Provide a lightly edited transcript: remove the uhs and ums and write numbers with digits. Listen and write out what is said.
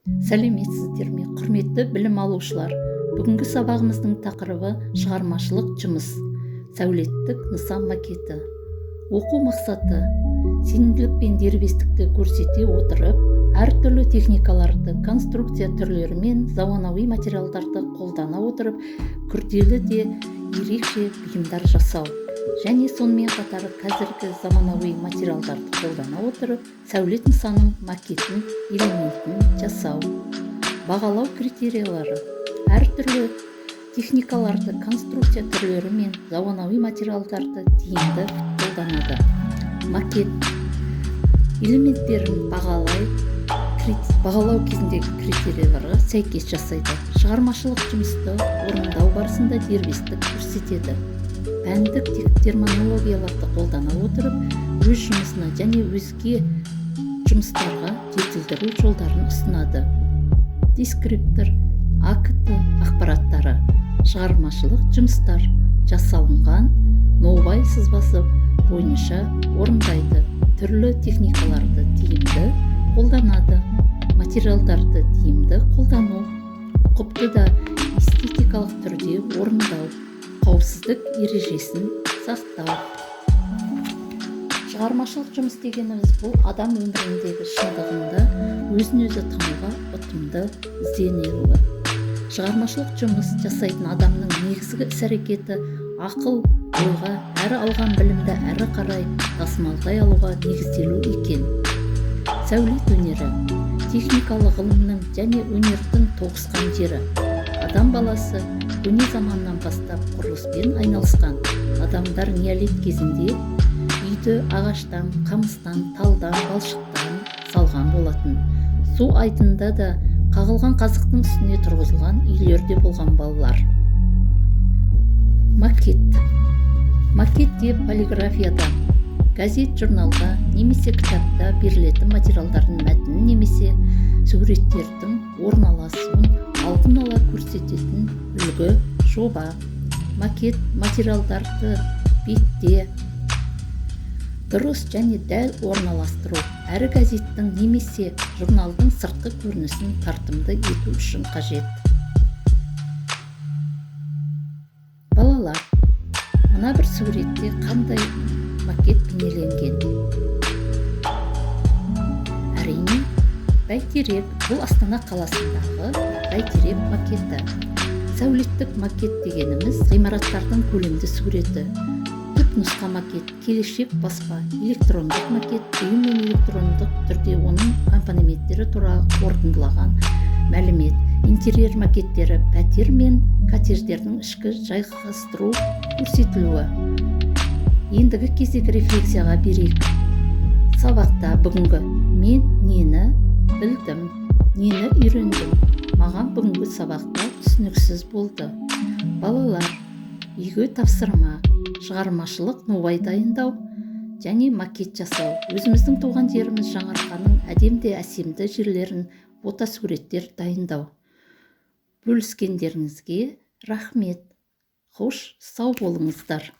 Сәлеметсіздер ме, құрметті білім алушылар. Бүгінгі сабағымыздың тақырыбы шығармашылық жұмыс, сәулеттік нысан макеті. Оқу мақсаты сенімділік пен дербестікті көрсете отырып, әртүрлі техникаларды, конструкция түрлері мен заманауи материалдарды қолдана отырып, күрделі де ерекше бұйымдар жасау және сонымен қатар қазіргі заманауи материалдарды қолдана отырып, сәулет нысанның макетін, элементін жасау. Бағалау критериялары әртүрлі техникаларды, конструкция түрлері мен заманауи материалдарды тиімді қолданады. Макет элементтерін бағалау кезіндегі критерияларға сәйкес жасайды. Шығармашылық жұмысты орындау барысында дербестік көрсетеді. Пәндік терминологияларды қолдана отырып, өз жұмысына және өзге жұмыстарға жетілдіру жолдарын ұсынады. Дескриптор, акт ақпараттары, шығармашылық жұмыстар жасалынған ноубай сызбасы бойынша орындайды. Түрлі техникаларды тиімді қолданады. Материалдарды тиімді қолдану, ұқыпты да эстетикалық түрде орындау, қауіпсіздік ережесін сақтау. Шығармашылық жұмыс дегеніміз бұл адам өміріндегі шындығында өзін-өзі тануға ұтымды ізденуі. Шығармашылық жұмыс жасайтын адамның негізгі іс-әрекеті ақыл, ойға әрі алған білімді әрі қарай тасымалдай алуға негізделу екен. Сәулет өнері техникалық ғылымның және өнердің тоғысқан жері. Адам баласы көне заманнан бастап құрылыспен айналысқан. Адамдар неолит кезінде үйді ағаштан, қамыстан, талдан, балшықтан салған болатын. Су айдында да қағылған қазықтың үстіне тұрғызылған үйлерде болған балалар. Макет деп полиграфияда, газет, журналда немесе кітапта берілетін материалдардың мәтінін немесе суреттердің орналасуын алдын ала көрсететін үлгі, жоба. Макет материалдарды бетте дұрыс және дәл орналастыру, әрі газеттің немесе журналдың сыртқы көрінісін тартымды ету үшін қажет. Балалар, мына бір суретте қандай макет бейнеленген? Әрине, Бәйтерек. Бұл Астана қаласындағы Бәйтерек макеті. Сәулеттік макет дегеніміз ғимараттардың көлемді суреті. Түпнұсқа макет, келешек баспа, электрондық макет, ұйым мен электрондық түрде оның компоненттері туралы қорытындылаған мәлімет. Интерьер макеттері пәтер мен коттедждердің ішкі жайғастыру көрсетілуі. Ендігі кезек рефлексияға берейік. Сабақта бүгінгі мен нені білдім, нені үйрендім? Маған бүгінгі сабақта түсініксіз болды. Балалар, үйге тапсырма, шығармашылық ноубай дайындау және макет жасау. Өзіміздің туған жеріміз Жаңарқаның әдемде әсемді жерлерін фотосуреттер дайындау. Бөліскендеріңізге рахмет. Хош, сау болыңыздар.